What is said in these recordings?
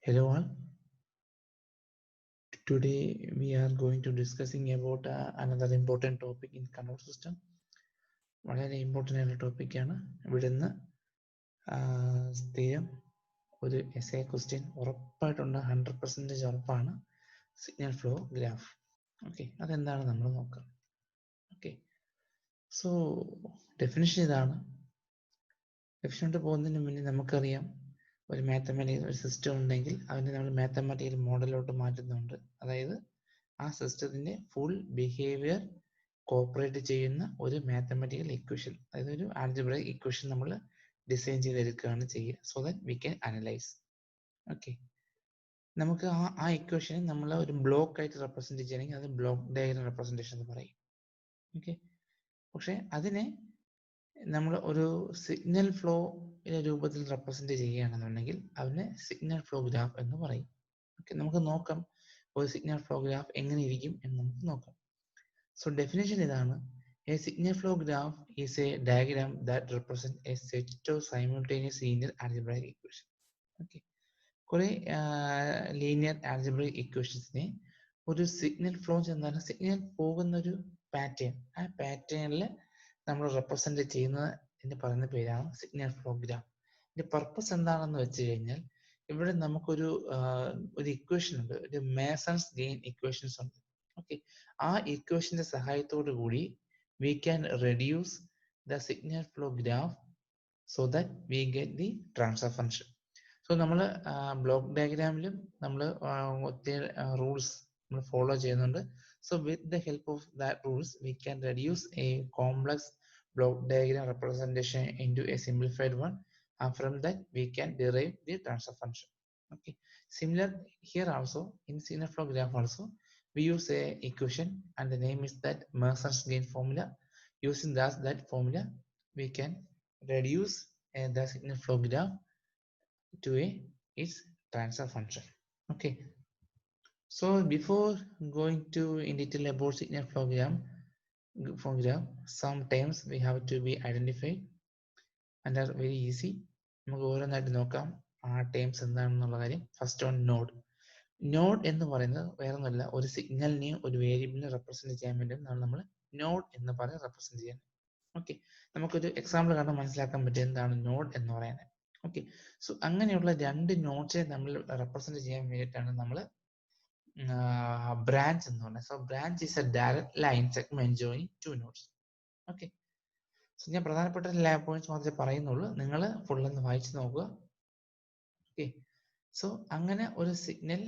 Hello all. Today we are going to discussing about another important topic in control system. വളരെ important ആയിട്ടുള്ള ടോപ്പിക്കാണ്. ഇവിടുന്ന് സ്ഥിരം ഒരു എസ്എ ക്വസ്റ്റ്യൻ ഉറപ്പായിട്ടുണ്ട്, 100% ഉറപ്പാണ്. Signal flow graph. ഓക്കെ, അതെന്താണ് നമ്മൾ നോക്കാം. ഓക്കെ, സോ ഡെഫിനിഷൻ ഇതാണ്. ഡെഫിനിഷനോട്ട് പോകുന്നതിന് മുന്നേ നമുക്കറിയാം, ഒരു മാത്തമാറ്റിക്കൽ ഒരു സിസ്റ്റം ഉണ്ടെങ്കിൽ അതിനെ നമ്മൾ മാത്തമാറ്റിക്കൽ മോഡലിലോട്ട് മാറ്റുന്നുണ്ട്. അതായത് ആ സിസ്റ്റത്തിന്റെ ഫുൾ ബിഹേവിയർ കോപ്പറേറ്റ് ചെയ്യുന്ന ഒരു മാത്തമാറ്റിക്കൽ ഇക്വേഷൻ, അതായത് ഒരു ആൽജിബ്രൈക് ഇക്വേഷൻ നമ്മൾ ഡിസൈൻ ചെയ്തെടുക്കുകയാണ് ചെയ്യുക. So that we can analyse. Okay, നമുക്ക് ആ ഇക്വേഷനെ നമ്മൾ ഒരു ബ്ലോക്ക് ആയിട്ട് റെപ്രസെന്റ് ചെയ്യണമെങ്കിൽ അത് ബ്ലോക്ക് ഡയഗ്രം റെപ്രസെന്റേഷൻ എന്ന് പറയും. ഓക്കെ, പക്ഷെ അതിനെ നമ്മൾ ഒരു സിഗ്നൽ ഫ്ലോ രൂപത്തിൽ റെപ്രസെന്റ് ചെയ്യുകയാണെന്നുണ്ടെങ്കിൽ അതിനെ സിഗ്നൽ ഫ്ലോ ഗ്രാഫ് എന്ന് പറയും. ഓക്കെ, നമുക്ക് നോക്കാം ഒരു സിഗ്നൽ ഫ്ലോ ഗ്രാഫ് എങ്ങനെ ഇരിക്കും എന്ന് നമുക്ക് നോക്കാം. സോ ഡെഫിനേഷൻ ഇതാണ്: a signal flow graph is a diagram that represent a set of simultaneous linear algebraic equation. Okay, കുറെ ലീനിയർ ആൽജിബ്രൈക് ഇക്വേഷൻസിനെ ഒരു സിഗ്നൽ ഫ്ലോ എന്താണ്, സിഗ്നൽ പോകുന്ന ഒരു പാറ്റേൺ, ആ പാറ്റേണിൽ നമ്മൾ റെപ്രസെന്റ് ചെയ്യുന്നതിന് പറയുന്ന പേരാണ് സിഗ്നൽ ഫ്ലോ ഗ്രാഫ്. ഇതിന്റെ പർപ്പസ് എന്താണെന്ന് വെച്ച് കഴിഞ്ഞാൽ, ഇവിടെ നമുക്കൊരു ഇക്വേഷൻ ഉണ്ട്, ഒരു മേസൺസ് ഗെയിൻ ഇക്വേഷൻസ് ഉണ്ട്. ഓക്കെ, ആ ഇക്വേഷന്റെ സഹായത്തോടു കൂടി we can reduce the signal flow graph so that we get the transfer function. So നമ്മൾ ബ്ലോക്ക് ഡയഗ്രാമിലും നമ്മൾ ഒത്തിരി റൂൾസ് നമ്മൾ ഫോളോ ചെയ്യുന്നുണ്ട്. So with the help of that rules, we can reduce a complex block diagram representation into a simplified one, and from that we can derive the transfer function. Okay, similar here also in signal flow graph also we use a equation and the name is that Mercer's gain formula. Using that formula we can reduce the signal flow graph to its transfer function. Okay, so before going to in detail about signal flow graph, some terms we have to be identified and are very easy. നമുക്ക് ഓരോന്നായിട്ട് നോക്കാം ആ terms എന്താണെന്നുള്ള കാര്യം. First on node. Node എന്ന് പറയുന്നത് വേറെ ഒന്നുമല്ല, ഒരു സിഗ്നലിനെയും ഒരു വേരിയബിളിനെ റെപ്രസെന്റ് ചെയ്യാൻ വേണ്ടി നമ്മൾ നോഡ് എന്ന് പറഞ്ഞ് റെപ്രസെന്റ് ചെയ്യാൻ. ഓക്കെ, നമുക്കൊരു എക്സാമ്പിൾ കാരണം മനസ്സിലാക്കാൻ പറ്റും എന്താണ് നോഡ് എന്ന് പറയുന്നത്. ഓക്കെ, സോ അങ്ങനെയുള്ള രണ്ട് നോഡ്സിനെ നമ്മൾ റെപ്രസെന്റ് ചെയ്യാൻ വേണ്ടിയിട്ടാണ് നമ്മൾ ബ്രാഞ്ച് എന്ന് പറയുന്നത്. So branch is a direct line segment join two nodes. Okay, so ഞാൻ പ്രധാനപ്പെട്ട പോയിന്റ്സ് മാത്രമേ പറയുന്നുള്ളൂ, നിങ്ങൾ ഫുൾ ഒന്ന് വായിച്ചു നോക്കുക. ഓക്കെ, സോ അങ്ങനെ ഒരു സിഗ്നൽ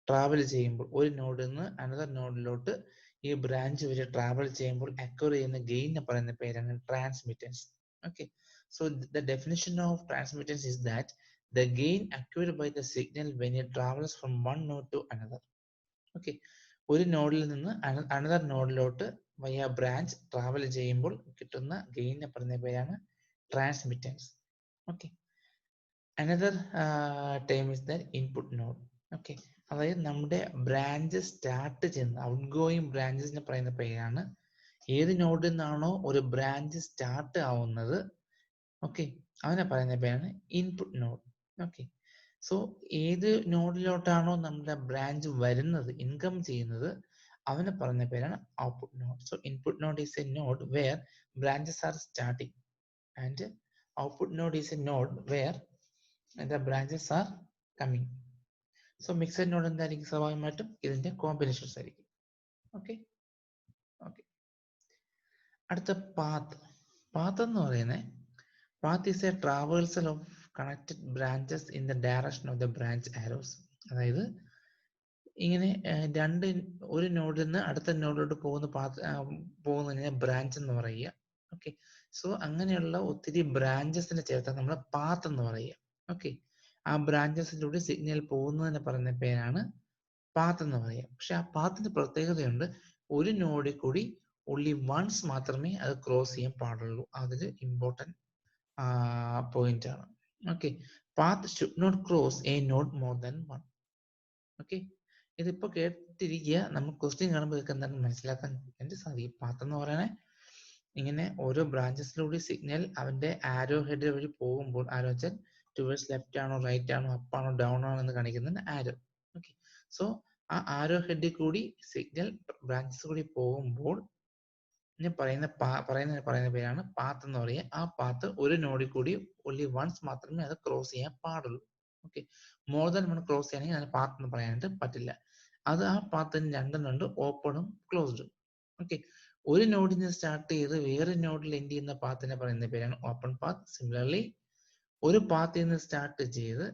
ട്രാവൽ ചെയ്യുമ്പോൾ ഒരു നോഡിൽ നിന്ന് അനദർ നോഡിലോട്ട് ഈ ബ്രാഞ്ച് വരെ ട്രാവൽ ചെയ്യുമ്പോൾ അക്വയർ ചെയ്യുന്ന ഗെയിനെ പറയുന്ന പേരാണ് transmittance. Okay, so the definition of transmittance is that the gain acquired by the signal when it travels from one node to another. Okay, ഒരു നോഡിൽ നിന്ന് അനദർ നോഡിലോട്ട് വയ ബ്രാഞ്ച് ട്രാവൽ ചെയ്യുമ്പോൾ കിട്ടുന്ന ഗെയിനെ പറയുന്ന പേരാണ് transmittance. Okay, another time is the input node. Okay, അതായത് നമ്മുടെ ബ്രാഞ്ച് സ്റ്റാർട്ട് ചെയ്യുന്ന ഔട്ട് ഗോയിങ് ബ്രാഞ്ചസിനെ പറയുന്ന പേരാണ്, ഏത് നോഡിൽ നിന്നാണോ ഒരു ബ്രാഞ്ച് സ്റ്റാർട്ട് ആവുന്നത്, ഓക്കെ, അവനെ പറയുന്ന പേരാണ് ഇൻപുട്ട് നോഡ്. ഓക്കെ, സോ ഏത് നോഡിലോട്ടാണോ നമ്മുടെ ബ്രാഞ്ച് വരുന്നത്, ഇൻകം ചെയ്യുന്നത്, അവനെ പറഞ്ഞ പേരാണ് output node. So input node is a node where branches are starting and output node is a node where the branches are coming. So mixed node എന്തായിരിക്കും, സ്വാഭാവികമായിട്ടും ഇതിന്റെ കോമ്പിനേഷൻസ് ആയിരിക്കും. ഓക്കെ, ഓക്കെ, അടുത്ത പാത്ത്. പാത്ത് എന്ന് പറയുന്നത്, path is a traversal of connected branches in the direction of the branch arrows. അതായത് ഇങ്ങനെ ഒരു നോഡിൽ നിന്ന് അടുത്ത നോഡിലോട്ട് പോകുന്നതിനെ ബ്രാഞ്ച് എന്ന് പറയുക. ഓക്കെ, സോ അങ്ങനെയുള്ള ഒത്തിരി ബ്രാഞ്ചസിനെ ചേർത്താൽ നമ്മൾ പാത്ത് എന്ന് പറയുക. ഓക്കെ, ആ ബ്രാഞ്ചസിലൂടെ സിഗ്നൽ പോകുന്നതിനെ പറയുന്ന പേരാണ് പാത്ത് എന്ന് പറയുക. പക്ഷെ ആ പാത്തിന്റെ പ്രത്യേകതയുണ്ട്, ഒരു നോഡിൽ കൂടി only once മാത്രമേ അത് ക്രോസ് ചെയ്യാൻ പാടുള്ളൂ. അതൊരു ഇമ്പോർട്ടൻറ്റ് പോയിന്റ് ആണ്. Okay, path should not cross a node more than one. Okay, ഇതിപ്പോ കേട്ടിരിക്കുക, നമുക്ക് ക്വസ്റ്റ്യൻ കാണുമ്പോൾ ഇതൊക്കെ എന്താണ് മനസ്സിലാക്കാൻ വേണ്ടി സാധിക്കും. പാത്ത് എന്ന് പറയണേ ഇങ്ങനെ ഓരോ ബ്രാഞ്ചസിലൂടെ സിഗ്നൽ അവന്റെ ആരോ ഹെഡ് വഴി പോകുമ്പോൾ, ആരോ വെച്ചാൽ ടുവേഴ്സ് ലെഫ്റ്റ് ആണോ റൈറ്റ് ആണോ അപ്പ് ആണോ ഡൗൺ ആണോ എന്ന് കാണിക്കുന്ന ആരോ. ഓക്കെ, സോ ആ ആരോ ഹെഡിൽ കൂടി സിഗ്നൽ ബ്രാഞ്ചസ് കൂടി പോകുമ്പോൾ ഞാൻ പറയുന്ന പേരാണ് പാത്ത് എന്ന് പറയുക. ആ പാത്ത് ഒരു നോഡിൽ കൂടി only once മാത്രമേ അത് ക്രോസ് ചെയ്യാൻ പാടുള്ളൂ. Okay, more than one cross ചെയ്യണമെങ്കിൽ അതിന് പാത്ത് എന്ന് പറയാനായിട്ട് പറ്റില്ല. അത് ആ പാത്തിന് രണ്ടെണ്ണുണ്ട്, ഓപ്പണും ക്ലോസ്ഡും. ഓക്കെ, ഒരു നോഡിൽ നിന്ന് സ്റ്റാർട്ട് ചെയ്ത് വേറെ നോഡിൽ എൻഡ് ചെയ്യുന്ന പാത്തിനെ പറയുന്ന പേരാണ് ഓപ്പൺ പാത്ത്. സിമിലർലി ഒരു പാത്തിൽ നിന്ന് സ്റ്റാർട്ട് ചെയ്ത്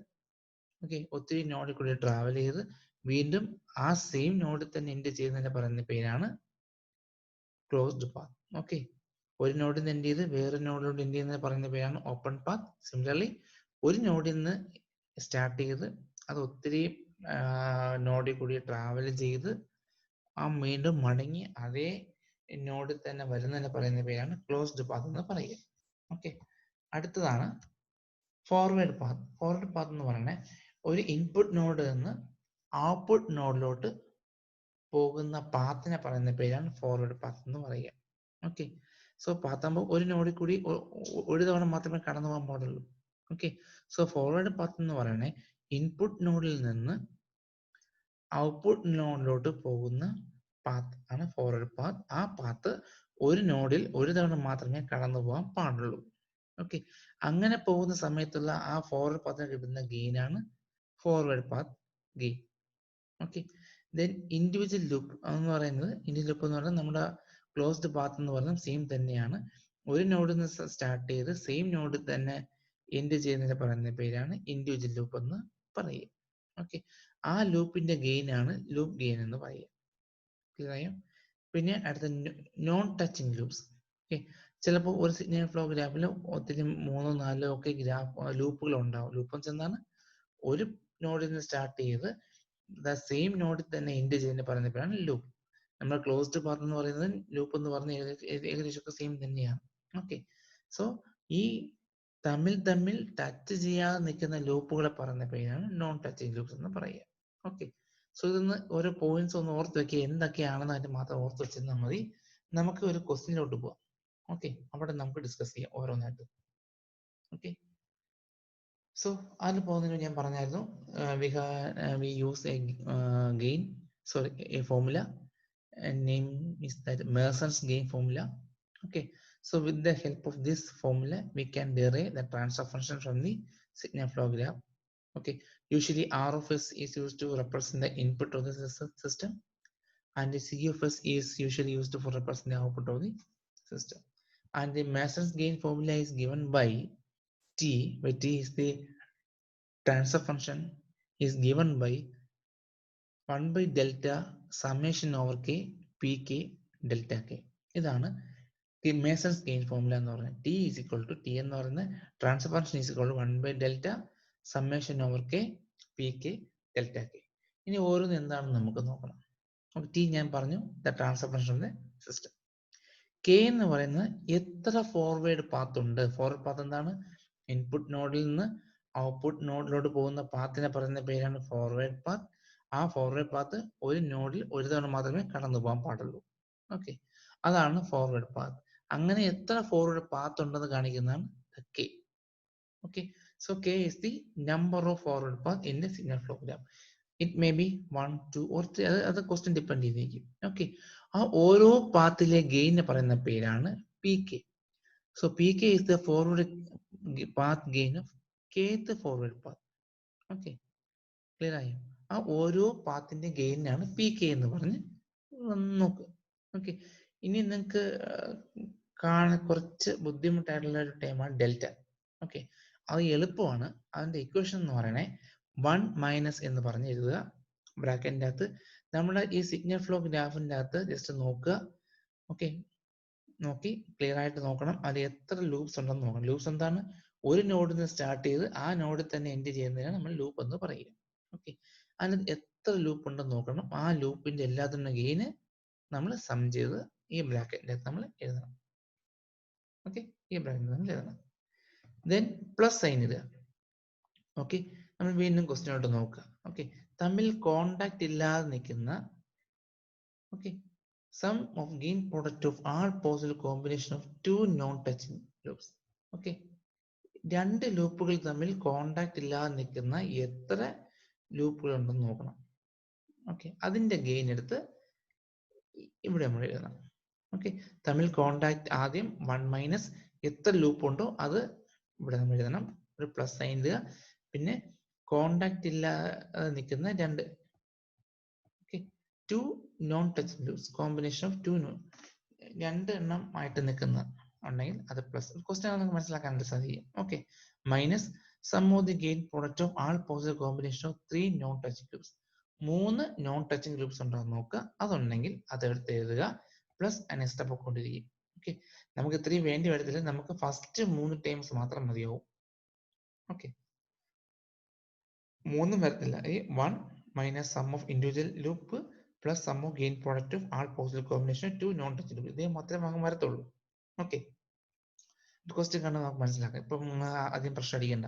ഓക്കെ ഒത്തിരി നോഡിൽ കൂടി ട്രാവൽ ചെയ്ത് വീണ്ടും ആ സെയിം നോഡിൽ തന്നെ എൻഡ് ചെയ്യുന്നതിനെ പറയുന്ന പേരാണ് ക്ലോസ്ഡ് പാത്ത്. ഓക്കെ, ഒരു നോഡിൽ നിന്ന് എൻഡ് ചെയ്ത് വേറെ നോഡിലോട്ട് എൻഡ് ചെയ്യുന്നത് പറയുന്ന പേരാണ് ഓപ്പൺ പാത്ത്. സിമിലർലി ഒരു നോഡിൽ നിന്ന് സ്റ്റാർട്ട് ചെയ്ത് അത് ഒത്തിരി നോഡിൽ കൂടി ട്രാവൽ ചെയ്ത് ആ വീണ്ടും മടങ്ങി അതേ നോഡിൽ തന്നെ വരുന്നതിനെ പറയുന്ന പേരാണ് ക്ലോസ്ഡ് പാത്ത് എന്ന് പറയുക. ഓക്കെ, അടുത്തതാണ് ഫോർവേഡ് പാത്ത്. ഫോർവേഡ് പാത്ത് എന്ന് പറയുന്നത് ഒരു ഇൻപുട്ട് നോഡിൽ നിന്ന് ഔട്ട്പുട്ട് നോഡിലോട്ട് പോകുന്ന പാത്തിനെ പറയുന്ന പേരാണ് ഫോർവേഡ് പാത്ത് എന്ന് പറയുക. ഓക്കെ, സോ പാത്ത് ആകുമ്പോൾ ഒരു നോഡിൽ കൂടി ഒരു തവണ മാത്രമേ കടന്നു പോകാൻ പാടുള്ളൂ. ഓക്കെ, സോ ഫോർവേഡ് പാത്ത് എന്ന് പറയുന്നത് ഇൻപുട്ട് നോഡിൽ നിന്ന് ഔട്ട്പുട്ട് നോഡിലോട്ട് പോകുന്ന പാത്ത് ആണ് ഫോർവേഡ് പാത്ത്. ആ പാത്ത് ഒരു നോഡിൽ ഒരു തവണ മാത്രമേ കടന്നു പോകാൻ പാടുള്ളൂ. ഓക്കെ, അങ്ങനെ പോകുന്ന സമയത്തുള്ള ആ ഫോർവേഡ് പാത്തിന് കിട്ടുന്ന ഗെയിൻ ആണ് forward path gain. Okay, then individual loop എന്ന് പറയുന്നത് നമ്മുടെ ക്ലോസ്ഡ് പാത്ത് എന്ന് പറയുന്നത് സെയിം തന്നെയാണ്. ഒരു നോഡിൽ നിന്ന് സ്റ്റാർട്ട് ചെയ്ത് സെയിം നോഡിൽ തന്നെ എൻഡ് ചെയ്യുന്നതിന് പറയുന്ന പേരാണ് ഇൻഡിവിജ്വൽ ലൂപ്പ് എന്ന് പറയുക. ഓക്കെ, ആ ലൂപ്പിന്റെ ഗെയിൻ ആണ് ലൂപ്പ് ഗെയിൻ എന്ന് പറയുക. ക്ലിയർ ആയോ? പിന്നെ അടുത്ത നോൺ ടച്ചിങ് ലൂപ്സ്. ഓക്കെ, ചിലപ്പോൾ ഒരു സിഗ്നൽ ഫ്ലോ ഗ്രാഫിൽ ഒത്തിരി 3-4 ഒക്കെ ലൂപ്പുകൾ ഉണ്ടാവും. ലൂപ്പ് എന്താണ്? ഒരു നോഡിൽ നിന്ന് സ്റ്റാർട്ട് ചെയ്ത് സെയിം നോഡിൽ തന്നെ എൻഡ് ചെയ്യുന്ന പറയുന്ന പേരാണ് ലൂപ്പ്. നമ്മൾ ക്ലോസ്ഡ് പാത്ത് എന്ന് പറയുന്നത് ലൂപ്പ് എന്ന് പറഞ്ഞ ഏകദേശം സെയിം തന്നെയാണ്. ഓക്കെ, സോ ഈ തമ്മിൽ ടച്ച് ചെയ്യാതെ നിൽക്കുന്ന ലൂപ്പുകളെ പറയുന്ന പേരാണ് നോൺ ടച്ചിങ് ലൂപ്സ് എന്ന് പറയുക. ഓക്കെ, സോ ഇതൊന്ന് ഓരോ പോയിന്റ്സ് ഒന്ന് ഓർത്ത് വെക്കുക, എന്തൊക്കെയാണെന്ന് അതിന്റെ മാത്രം ഓർത്ത് വെച്ചിരുന്നാൽ മതി. നമുക്ക് ഒരു ക്വസ്റ്റ്യനിലോട്ട് പോവാം. ഓക്കെ, അവിടെ നമുക്ക് ഡിസ്കസ് ചെയ്യാം ഓരോന്നായിട്ട്. ഓക്കെ, സോ അതിൽ പോകുന്നതിന് ഞാൻ പറഞ്ഞായിരുന്നു we use a formula and name is that Merson's gain formula. Okay, so with the help of this formula we can derive the transfer function from the signal flow graph. Okay, usually R of s is used to represent the input of the system and the C of s is usually used for represent the output of the system, and the Merson's gain formula is given by T, where T is the transfer function, is given by 1 by delta summation over k pk delta k. ഇതാണ് Mason's gain formula എന്ന് പറയുന്നത്. T is equal to T എന്ന് പറയുന്ന transfer function is equal to 1 by delta summation over k pk delta k. ഇനി ഓരോന്ന് എന്താണെന്ന് നമുക്ക് നോക്കണം. ടി ഞാൻ പറഞ്ഞു, the transfer function of the system. K എന്ന് പറയുന്നത് എത്ര ഫോർവേഡ് പാത്ത് ഉണ്ട്. ഫോർവേഡ് പാത്ത് എന്താണ്? ഇൻപുട്ട് നോഡിൽ നിന്ന് ഔട്ട്പുട്ട് നോഡിലോട്ട് പോകുന്ന പാത്തിനെ പറയുന്ന പേരാണ് ഫോർവേഡ് പാത്ത്. ആ ഫോർവേഡ് പാത്ത് ഒരു നോഡിൽ ഒരു തവണ മാത്രമേ കടന്നു പോകാൻ പാടുള്ളൂ. ഓക്കെ, അതാണ് ഫോർവേഡ് പാത്ത്. അങ്ങനെ എത്ര ഫോർവേഡ് പാത്ത് ഉണ്ടെന്ന് കാണിക്കുന്നതാണ് K. Okay, so K is the number of forward path in the signal flow graph. It may be 1, 2 or 3. അത് ക്വസ്റ്റ്യൻ ഡിപ്പെൻഡ് ചെയ്തിരിക്കും. ഓക്കെ, ആ ഓരോ പാത്തിലെ ഗെയിന് പറയുന്ന പേരാണ് P K. So P K is the forward path gain of kth forward path. Okay, clear ആയോ? ആ ഓരോ പാത്തിന്റെ ഗെയിനാണ് P K എന്ന് പറഞ്ഞ് നോക്കുക. ഓക്കെ, ഇനി നിങ്ങൾക്ക് കുറച്ച് ബുദ്ധിമുട്ടായിട്ടുള്ള ഒരു ടൈമാണ് ഡെൽറ്റ. ഓക്കെ, അത് എളുപ്പമാണ്. അതിന്റെ ഇക്വേഷൻ എന്ന് പറയണേ 1 മൈനസ് എന്ന് പറഞ്ഞ് എഴുതുക ബ്രാക്കറ്റിന്റെ അകത്ത്. നമ്മുടെ ഈ സിഗ്നൽ ഫ്ലോ ഗ്രാഫിന്റെ അകത്ത് ജസ്റ്റ് നോക്കുക. ഓക്കെ, നോക്കി ക്ലിയർ ആയിട്ട് നോക്കണം. അത് എത്ര ലൂപ്സ് ഉണ്ടെന്ന് നോക്കണം. ലൂപ്സ് എന്താണ്? ഒരു നോഡിൽ നിന്ന് സ്റ്റാർട്ട് ചെയ്ത് ആ നോഡിൽ തന്നെ എൻഡ് ചെയ്യുന്നതിനാണ് നമ്മൾ ലൂപ്പ് എന്ന് പറയുക. ഓക്കെ, അതിന് എത്ര ലൂപ്പ് ഉണ്ടെന്ന് നോക്കണം. ആ ലൂപ്പിന്റെ എല്ലാത്തിനും ഗെയിന് നമ്മൾ സം ചെയ്ത് ഈ ബ്രാക്കറ്റിന്റെ അകത്ത് നമ്മൾ എഴുതണം. ഓക്കെ, ഈ ബ്രാക്കറ്റിൽ നമ്മൾ എഴുതണം. ദെൻ പ്ലസ് സൈൻ ഇടുക. ഓക്കെ, നമ്മൾ വീണ്ടും ക്വസ്റ്റ്യനോട്ട് നോക്കുക. ഓക്കെ, തമ്മിൽ കോണ്ടാക്ട് ഇല്ലാതെ നിൽക്കുന്ന okay sum of gain product of all possible combination of two non-touching loops. Okay, രണ്ട് ലൂപ്പുകൾ തമ്മിൽ കോണ്ടാക്ട് ഇല്ലാതെ നിൽക്കുന്ന എത്ര ലൂപ്പുകൾ ഉണ്ടെന്ന് നോക്കണം. ഓക്കെ, അതിന്റെ ഗെയിൻ എടുത്ത് ഇവിടെ നമ്മൾ എഴുതണം. ഓക്കെ, തമ്മിൽ കോണ്ടാക്ട് ആദ്യം 1 മൈനസ് എത്ര ലൂപ്പ് ഉണ്ടോ അത് ഇവിടെ നമ്മൾ എഴുതണം, ഒരു പ്ലസ് സൈൻ ഇടുക. പിന്നെ കോണ്ടാക്ട് ഇല്ലാതെ നിൽക്കുന്ന രണ്ട്, okay, 2 non touch loops, combination of 2 രണ്ട് എണ്ണം ആയിട്ട് നിൽക്കുന്ന ഉണ്ടെങ്കിൽ അത് പ്ലസ്. ക്വസ്റ്റ്യൻ നമുക്ക് മനസ്സിലാക്കാൻ സാധിക്കും. Okay, minus sum of the gain product of all possible combination of 3 non touching groups. 3 non touching groups ഉണ്ടോ എന്ന് നോക്കുക, അതുണ്ടെങ്കിൽ അത് എടുത്ത് എഴുതുക, പ്ലസ് നെക്സ്റ്റ് പൊക്കൊണ്ടിരിക്കും. ഓക്കെ, നമുക്ക് ഇത്രയും വേണ്ടി വരത്തില്ല, നമുക്ക് ഫസ്റ്റ് 3 ടൈംസ് മാത്രം മതിയാവും. ഓക്കെ, 3 വരത്തില്ല. ഈ 1 minus sum of individual loop plus sum of gain product of all possible combination 2 non touching loop, ഇതേ മാത്രമേ അങ്ങ് വരത്തുള്ളൂ. ഓക്കെ, ക്വസ്റ്റ്യൻ കണ്ട് നമുക്ക് മനസ്സിലാക്കാം. ഇപ്പം അധികം പ്രശ്നം അടിക്കണ്ട.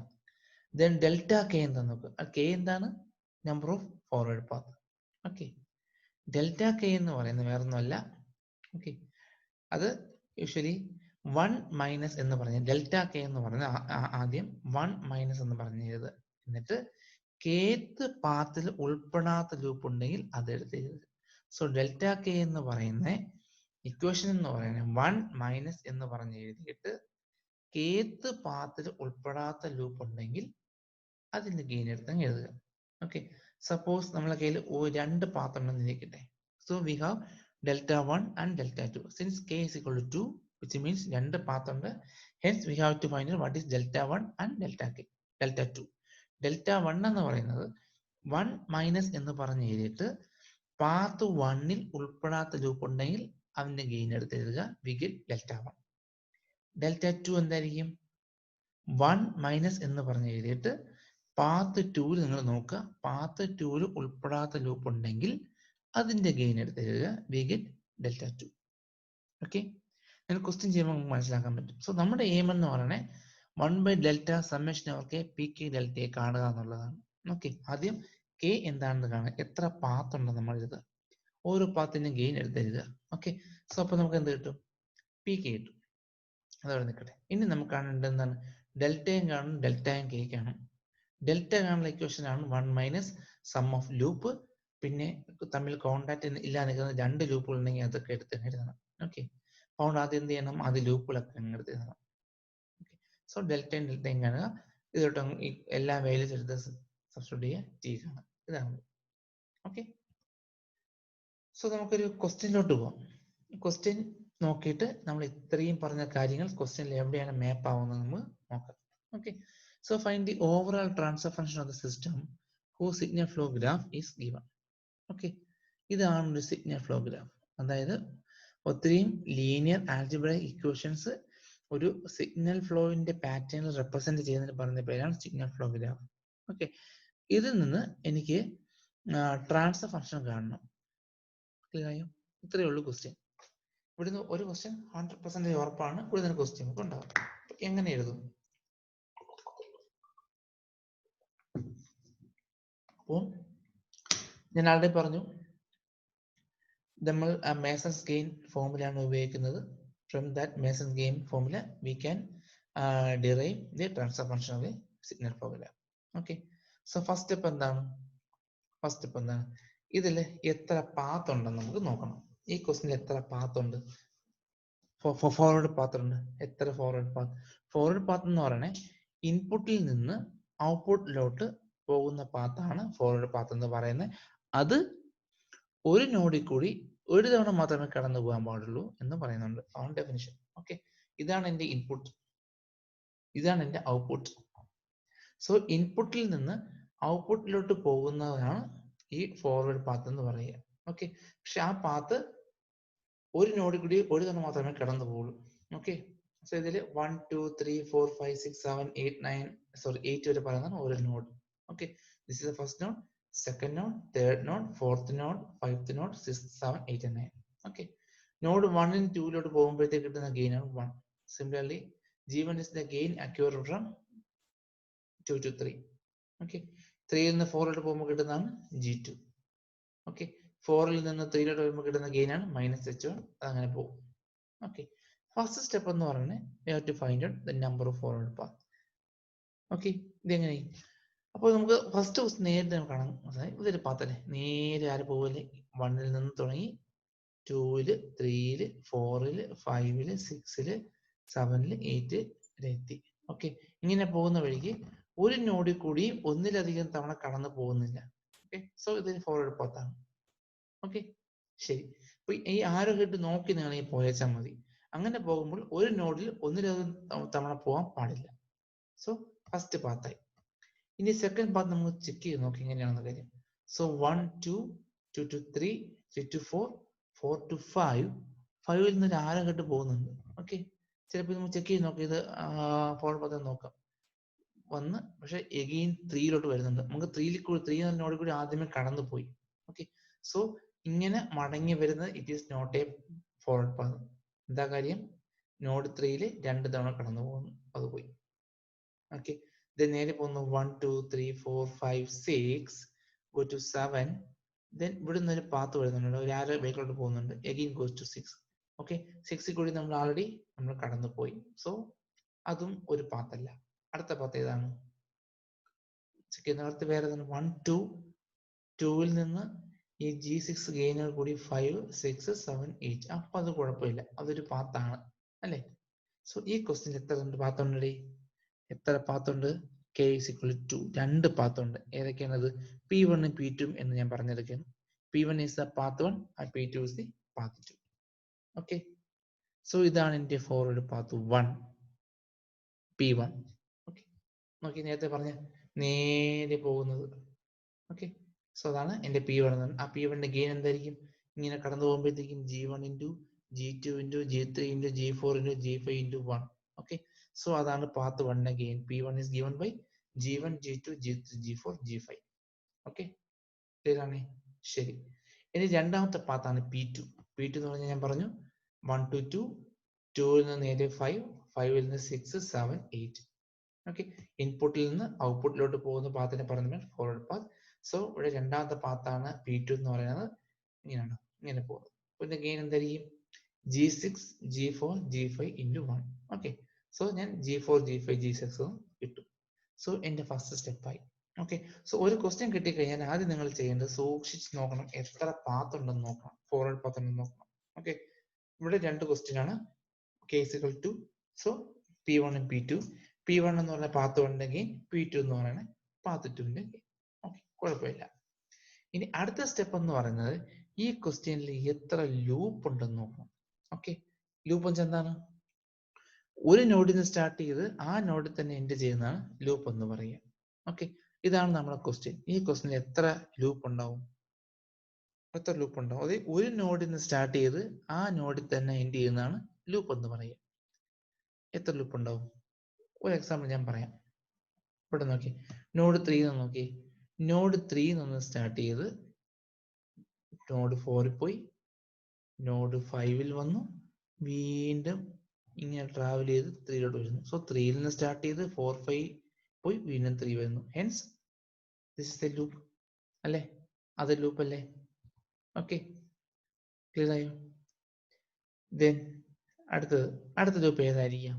ദെൻ ഡെൽറ്റ കെ എന്താന്ന് നോക്കുക. കെ എന്താണ്? Number of forward path. Okay, delta K എന്ന് പറയുന്നത് വേറൊന്നുമല്ല. ഓക്കെ, അത് യൂഷ്വലി 1 മൈനസ് എന്ന് പറഞ്ഞ ഡെൽറ്റ കെ എന്ന് പറയുന്നത് ആദ്യം 1 മൈനസ് എന്ന് പറഞ്ഞത്, എന്നിട്ട് കേത്ത് പാത്തിൽ ഉൾപ്പെടാത്ത ലൂപ്പ് ഉണ്ടെങ്കിൽ അത് എടുത്ത് എഴുതുക. സോ ഡെൽറ്റ കെ എന്ന് പറയുന്ന ഇക്വേഷൻ എന്ന് പറയുന്നത് 1 മൈനസ് എന്ന് പറഞ്ഞ് എഴുതിയിട്ട് കേത്ത് പാത്തിൽ ഉൾപ്പെടാത്ത ലൂപ്പ് ഉണ്ടെങ്കിൽ അതിന്റെ ഗെയിൻ എടുത്ത് എഴുതുക. ഓക്കെ, സപ്പോസ് നമ്മളെ കയ്യിൽ 2 പാത്ത് ഉണ്ടെന്ന് ഇരിക്കട്ടെ. So we have delta 1 and delta 2. Since K is equal to 2, which means 2 path ഉണ്ട്. Hence we have to find what is delta 1 and delta 2. Delta 1 എന്ന് പറയുന്നത് 1 മൈനസ് എന്ന് പറഞ്ഞ് എഴുതിയിട്ട് പാത്ത് 1ൽ ഉൾപ്പെടാത്ത ലൂപ്പ് ഉണ്ടെങ്കിൽ അതിന്റെ ഗെയിൻ എടുത്ത് എഴുതുക, വി ഗെറ്റ് ഡെൽറ്റ 1. ഡെൽറ്റ 2 എന്തായിരിക്കും? 1 മൈനസ് എന്ന് പറഞ്ഞ് എഴുതിയിട്ട് പാത്ത് 2ൽ നിങ്ങൾ നോക്കുക, പാത്ത് 2ൽ ഉൾപ്പെടാത്ത ലൂപ്പ് ഉണ്ടെങ്കിൽ അതിന്റെ ഗെയിൻ എടുത്ത് എഴുതുക, വി ഗെറ്റ് ഡെൽറ്റ 2. ഓക്കെ, ഞാൻ ക്വസ്റ്റ്യൻ ചെയ്യുമ്പോൾ നമുക്ക് മനസ്സിലാക്കാൻ പറ്റും. സോ നമ്മുടെ എയിം എന്ന് പറയണേ 1/ഡെൽറ്റ summation over K P K ഡെൽറ്റയെ കാണുക എന്നുള്ളതാണ്. ഓക്കെ, ആദ്യം കെ എന്താണെന്ന് കാണുക, എത്ര പാത്ത് ഉണ്ടെന്ന് നമ്മൾ എഴുതുക, ഓരോ പാത്തിന്റെ ഗെയിൻ എടുത്ത് എഴുതുക. ഓക്കെ, സോ അപ്പൊ നമുക്ക് എന്ത് കിട്ടും? പി കെ കിട്ടും. അതവിടെ നിൽക്കട്ടെ. ഇനി നമുക്ക് കാണേണ്ടത് എന്താണ്? ഡെൽറ്റയും കാണും, ഡെൽറ്റയും കെ കാണും. ഡെൽറ്റ കാണുന്ന ഇക്വേഷൻ ആണ് 1 മൈനസ് സം ഓഫ് ലൂപ്പ്, പിന്നെ തമ്മിൽ കോണ്ടാക്ട് ഇല്ലാതെ നിൽക്കുന്ന 2 ലൂപ്പുകൾ ഉണ്ടെങ്കിൽ അതൊക്കെ എടുത്ത് എഴുതണം. ഓക്കെ, അതുകൊണ്ട് ആദ്യം എന്ത് ചെയ്യണം? ആദ്യം ലൂപ്പുകളൊക്കെ എടുത്ത് എഴുതണം. ഓക്കെ, സോ ഡെൽറ്റയും ഡെൽറ്റയും കാണുക, ഇതോട്ട് എല്ലാ വാല്യൂസ് എടുത്ത് സബ്സ്റ്റിറ്റ്യൂട്ട് ചെയ്യുക, ടി കാണുക. ഇതാണ്. ഓക്കെ, സോ നമുക്കൊരു ക്വസ്റ്റ്യനിലോട്ട് പോവാം. ക്വസ്റ്റ്യൻ നോക്കിയിട്ട് നമ്മൾ ഇത്രയും പറഞ്ഞ കാര്യങ്ങൾ ക്വസ്റ്റ്യനിൽ എവിടെയാണ് മാപ്പ് ആവുന്നത് നമ്മൾ നോക്കാം. Okay, so find the overall transfer function of the system whose signal flow graph is given. Okay, ഇതാണ് ഒരു സിഗ്നൽ ഫ്ലോ ഗ്രാഫ്. അതായത് ഒത്തിരിയും ലീനിയർ ആൽജിബ്രൈക് ഇക്വേഷൻസ് ഒരു സിഗ്നൽ ഫ്ലോയിന്റെ പാറ്റേൺ റെപ്രസെന്റ് ചെയ്യുന്നതിന് പറയുന്ന പേരാണ് സിഗ്നൽ ഫ്ലോ ഗ്രാഫ്. ഓക്കെ, ഇതിൽ നിന്ന് എനിക്ക് ട്രാൻസ്ഫർ ഫംഗ്ഷൻ കാണണം. ക്ലിയർ ആയോ? ഇത്രയേ ഉള്ളൂ ക്വസ്റ്റ്യൻ. ഇവിടുന്ന് ഒരു ക്വസ്റ്റ്യൻ 100% ഉറപ്പാണ്, ഇവിടുന്ന് ക്വസ്റ്റ്യൻ നമുക്ക് ഉണ്ടാകും. എങ്ങനെ എഴുതും? അപ്പോൾ ഞാൻ ആൾറെഡി പറഞ്ഞു, നമ്മൾ മേസൺസ് ഗെയിൻ ഫോർമുലയാണ് ഉപയോഗിക്കുന്നത്. From that masons gain formula we can derive the transfer function of the signal flow graph. Okay, so first step എന്താണ്? ഇതിൽ എത്ര പാത്ത് ഉണ്ടെന്ന് നമുക്ക് നോക്കണം. ഈ ക്വസ്റ്റിനിൽ എത്ര പാത്ത് ഉണ്ട്? ഫോർവേഡ് പാത്ത് ഉണ്ട്. എത്ര ഫോർവേഡ് പാത്ത്? ഫോർവേഡ് പാത്ത് എന്ന് പറയണേ ഇൻപുട്ടിൽ നിന്ന് ഔട്ട്പുട്ടിലോട്ട് പോകുന്ന പാത്താണ് ഫോർവേഡ് പാത്ത് എന്ന് പറയുന്നത്. അത് ഒരു നോഡിൽ കൂടി ഒരു തവണ മാത്രമേ കടന്നു പോകാൻ പാടുള്ളൂ എന്ന് പറയുന്നുണ്ട് ഓൺ ഡെഫിനിഷൻ. ഓക്കെ, ഇതാണ് എന്റെ ഇൻപുട്ട്, ഇതാണ് എന്റെ ഔട്ട്പുട്ട്. സോ ഇൻപുട്ടിൽ നിന്ന് ഔട്ട്പുട്ടിലോട്ട് പോകുന്നതാണ് ഈ ഫോർവേഡ് പാത്ത് എന്ന് പറയുക. ഓക്കെ, പക്ഷെ ആ പാത്ത് ഒരു നോഡിൽ കൂടി ഒരു തവണ മാത്രമേ കടന്നു പോകുള്ളൂ. ഓക്കെ, സോ ഇതിൽ 1 2 3 4 5 6 7 8 9 8 വരെ പറയുന്നതാണ് ഓരോ node. Okay, this is the first node, second node, third node, fourth node, ഫൈവ്ത്ത് node, 6 7 8 and 9. Okay, node 1 and 2 ലോട്ട് പോകുമ്പോഴത്തേക്ക് കിട്ടുന്ന ഗെയിൻ ആണ് 1. Similarly G1 is the gain acquired from 2 to 3. Okay, 3 നിന്ന് 4 ലോട്ട് പോകുമ്പോൾ കിട്ടുന്നതാണ് G2. ഓക്കെ, 4ൽ നിന്ന് 3 ലോട്ട് വരുമ്പോൾ കിട്ടുന്ന ഗെയിൻ ആണ് -H1. അതങ്ങനെ പോകും. ഓക്കെ, ഫസ്റ്റ് സ്റ്റെപ്പ് എന്ന് പറയുന്നത് we have to find out the number of forward path. Okay, ഇതെങ്ങനെ? അപ്പോൾ നമുക്ക് ഫസ്റ്റ് ക്വസ്റ്റ് നേരിട്ട് കാണാം. ഇതൊരു പാത്തല്ലേ, നേരെ ആര് പോകല്ലേ, 1-ൽ നിന്ന് തുടങ്ങി 2-ല് 3-ല് 4-ല് 5-ല് 6-ല് 7-ല് 8 എത്തി. ഓക്കെ, ഇങ്ങനെ പോകുന്ന വഴിക്ക് ഒരു നോഡിൽ കൂടി ഒന്നിലധികം തവണ കടന്നു പോകുന്നില്ല. ഓക്കെ, സോ ഇതൊരു ഫോർവേഡ് പാത്താണ്. ഓക്കെ, ശരി. അപ്പൊ ഈ ആരോ ഹെഡ് നോക്കി നിങ്ങൾ ഈ പോയച്ചാൽ മതി. അങ്ങനെ പോകുമ്പോൾ ഒരു നോഡിൽ ഒന്നിലധികം തവണ പോകാൻ പാടില്ല. സോ ഫസ്റ്റ് പാത്തായി. ഇനി സെക്കൻഡ് പാത്ത് നമുക്ക് ചെക്ക് ചെയ്ത് നോക്കി എങ്ങനെയാണെന്ന കാര്യം. സോ 1 2 2 to 3 3 to 4 4 to 5 5-ൽ നിന്ന് ഒരു ആരം കെട്ട് പോകുന്നുണ്ട്. ഓക്കെ, ചിലപ്പോൾ നമുക്ക് ചെക്ക് ചെയ്ത് നോക്കി ഇത് ഫോർവേഡ് പാത്ത് നോക്കാം. വന്ന് പക്ഷെ എഗെയിൻ 3-ലോട്ട് വരുന്നുണ്ട്. നമുക്ക് 3 നോഡിൽ കൂടി ആദ്യമേ കടന്നു പോയി. ഓക്കെ, സോ ഇങ്ങനെ മടങ്ങി വരുന്നത് it is not a forward path. എന്താ കാര്യം? നോഡ് 3-ല് 2 തവണ കടന്നു പോകുന്നു, അത് പോയി. ഓക്കെ, നേരെ പോകുന്നു 1 2 3 4 5 6 go to 7. ഇവിടെ നിന്ന് ഒരു പാത്ത് വരുന്നുണ്ട്, ഒരു ആരോ ബേക്കിലോട്ട് പോകുന്നുണ്ട്, എഗെയിൻ ഗോസ് ടു 6. ഓക്കെ, 6-ൽ കൂടി നമ്മൾ ആൾറെഡി കടന്നു പോയി. സോ അതും ഒരു പാത്തല്ല. അടുത്ത പാത്ത് ഏതാണ്? അടുത്ത് വേറെ 1 2 2-ൽ നിന്ന് ഈ G6 ഗെയിനുകൾ കൂടി 5 6 7 8. അപ്പൊ അത് കുഴപ്പമില്ല, അതൊരു പാത്താണ് അല്ലേ? സോ ഈ ക്വസ്റ്റ്യൻ എത്ര പാത്തുണ്ട്? എത്ര പാത്തുണ്ട്? k is equal to 2 പാത്തുണ്ട്. ഏതൊക്കെയാണത്? P1 P2 എന്ന് ഞാൻ പറഞ്ഞെടുക്കുന്നു. P1 is the path 1 and P2 is the path 2. Okay, so ഇതാണ് എന്റെ ഫോർവേഡ് പാത്ത് 1 P1. ഓക്കെ, നോക്കി നേരത്തെ പറഞ്ഞ നേരെ പോകുന്നത്. ഓക്കെ, സോ അതാണ് എന്റെ P1. ആ P1ന്റെ ഗെയിൻ എന്തായിരിക്കും? ഇങ്ങനെ കടന്നു പോകുമ്പോഴത്തേക്കും G1 into G2 into G3 into G4 into G5 into 1. Okay, so അതാണ് path 1 gain. P1 is given by G1 G2 G3 G4 G5. Okay, clear ആണേ? ശരി. ഇനി രണ്ടാമത്തെ പാത്താണ് P2. P2 എന്ന് പറഞ്ഞാൽ ഞാൻ പറഞ്ഞു 1 to 2 2-ൽ നിന്ന് നേരെ 5 5-ൽ നിന്ന് 6 7 8. ഓക്കെ, ഇൻപുട്ടിൽ നിന്ന് ഔട്ട്പുട്ടിലോട്ട് പോകുന്ന പാത്തിനെ പറയുന്നത് ഫോർവേഡ് പാത്ത്. സോ ഇവിടെ രണ്ടാമത്തെ പാത്താണ് P2 എന്ന് പറയുന്നത്. ഇങ്ങനെയാണ്, ഇങ്ങനെ പോകുന്നത്. പിന്നെ ഗെയിൻ എന്തായിരിക്കും? G6 G4 G5 into 1. Okay, so ഞാൻ G4 G5 G6 കിട്ടും. സോ എന്റെ ഫസ്റ്റ് സ്റ്റെപ്പായി. ഓക്കെ, സോ ഒരു ക്വസ്റ്റ്യൻ കിട്ടിക്കഴിഞ്ഞാൽ ആദ്യം നിങ്ങൾ ചെയ്യേണ്ടത് സൂക്ഷിച്ച് നോക്കണം, എത്ര പാത്ത് ഉണ്ടെന്ന് നോക്കണം, ഫോർവേഡ് പാത്ത് ഉണ്ടെന്ന് നോക്കണം. ഓക്കെ, ഇവിടെ രണ്ട് ക്വസ്റ്റ്യൻ ആണ്. k is equal to, so P1 P2. P1 എന്ന് പറഞ്ഞ പാത്ത് ഉണ്ടെങ്കിൽ P2 എന്ന് പറയുന്നത് പാത്ത് 2ന്റെ. ഓക്കെ, കുഴപ്പമില്ല. ഇനി അടുത്ത സ്റ്റെപ്പ് എന്ന് പറയുന്നത് ഈ ക്വസ്റ്റ്യനിൽ എത്ര ലൂപ്പ് ഉണ്ടെന്ന് നോക്കണം. ഓക്കെ, ലൂപ്പ് എന്ന് എന്താണ്? ഒരു നോഡിൽ നിന്ന് സ്റ്റാർട്ട് ചെയ്ത് ആ നോഡിൽ തന്നെ എൻഡ് ചെയ്യുന്നതാണ് ലൂപ്പ് എന്ന് പറയുക. ഓക്കെ, ഇതാണ് നമ്മുടെ ക്വസ്റ്റ്യൻ. ഈ ക്വസ്റ്റ്യനിൽ എത്ര ലൂപ്പ് ഉണ്ടാവും? എത്ര ലൂപ്പ് ഉണ്ടാവും? അതായത് ഒരു നോഡിൽ നിന്ന് സ്റ്റാർട്ട് ചെയ്ത് ആ നോഡിൽ തന്നെ എൻഡ് ചെയ്യുന്നതാണ് ലൂപ്പ് എന്ന് പറയുക. എത്ര ലൂപ്പ് ഉണ്ടാവും? ഒരു എക്സാമ്പിൾ ഞാൻ പറയാം. ഇവിടെ നോക്കി, നോഡ് 3 നോക്കി. നോഡ് 3 നിന്ന് സ്റ്റാർട്ട് ചെയ്ത് നോഡ് 4-ൽ പോയി, നോഡ് 5-ൽ വന്നു, വീണ്ടും ഇങ്ങനെ ട്രാവൽ ചെയ്ത് 3-ലോട്ട് വരുന്നു. സോ 3-ൽ നിന്ന് സ്റ്റാർട്ട് ചെയ്ത് 4 5 പോയി വീണ്ടും 3 വരുന്നു. Hence this is A loop അല്ലേ? അത് ലൂപ്പ് അല്ലേ? ഓക്കെ, ക്ലിയർ ആയോ? ദെൻ അടുത്ത ലൂപ്പ് ഏതായിരിക്കാം?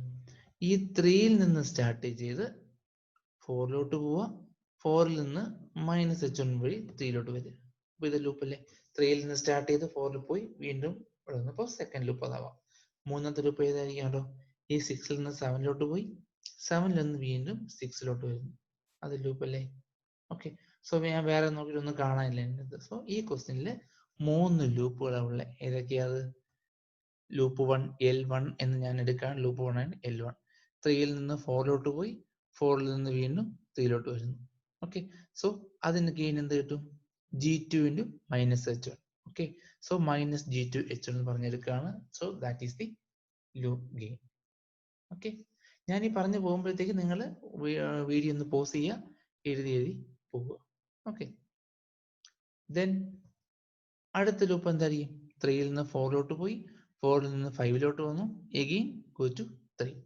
ഈ 3-ൽ നിന്ന് സ്റ്റാർട്ട് ചെയ്ത് 4-ലോട്ട് പോവുക, 4-ൽ നിന്ന് -h1 വഴി 3-ലോട്ട് വരിക. അപ്പൊ ഇത് ലൂപ്പ് അല്ലേ? 3-ൽ നിന്ന് സ്റ്റാർട്ട് ചെയ്ത് 4-ൽ പോയി വീണ്ടും അപ്പോൾ സെക്കൻഡ് ലൂപ്പ് അതാവാം. മൂന്നാമത്തെ ലൂപ്പ് ഏതായിരിക്കാമല്ലോ? ഈ 6-ൽ നിന്ന് 7-ലോട്ട് പോയി 7-ൽ നിന്ന് വീണ്ടും 6-ലോട്ട് വരുന്നു. അത് ലൂപ്പ് അല്ലേ? ഓക്കെ, സോ ഞാൻ വേറെ നോക്കിയിട്ട് ഒന്നും കാണാനില്ല എൻ്റെ. സോ ഈ ക്വസ്റ്റ്യനിൽ 3 ലൂപ്പുകളാണ് ഉള്ളത്. ഏതൊക്കെയാണ്? ലൂപ്പ് 1 L1 എന്ന് ഞാൻ എടുക്കുകയാണ്. ലൂപ്പ് 1 ആണ് L1. 3-ൽ നിന്ന് 4-ലോട്ട് പോയി 4-ൽ നിന്ന് വീണ്ടും 3-ലോട്ട് വരുന്നു. ഓക്കെ, സോ അതിന് ഗെയിൻ എന്ത് കിട്ടും? G2 into -h1. Okay, so -G2h1 എന്ന് പറഞ്ഞെടുക്കുകയാണ്. So that is the loop gain. Okay, ഞാൻ ഈ പറഞ്ഞു പോകുമ്പോഴത്തേക്ക് നിങ്ങൾ വീഡിയോ ഒന്ന് പോസ് ചെയ്യുക, എഴുതി പോവുക. ഓക്കെ, ദെൻ അടുത്ത ലൂപ്പ് എന്തായിരിക്കും? 3-ൽ നിന്ന് 4-ലോട്ട് പോയി 4-ൽ നിന്ന് 5-ലോട്ട് വന്നു, എഗെയിൻ ഗോ ടു 3.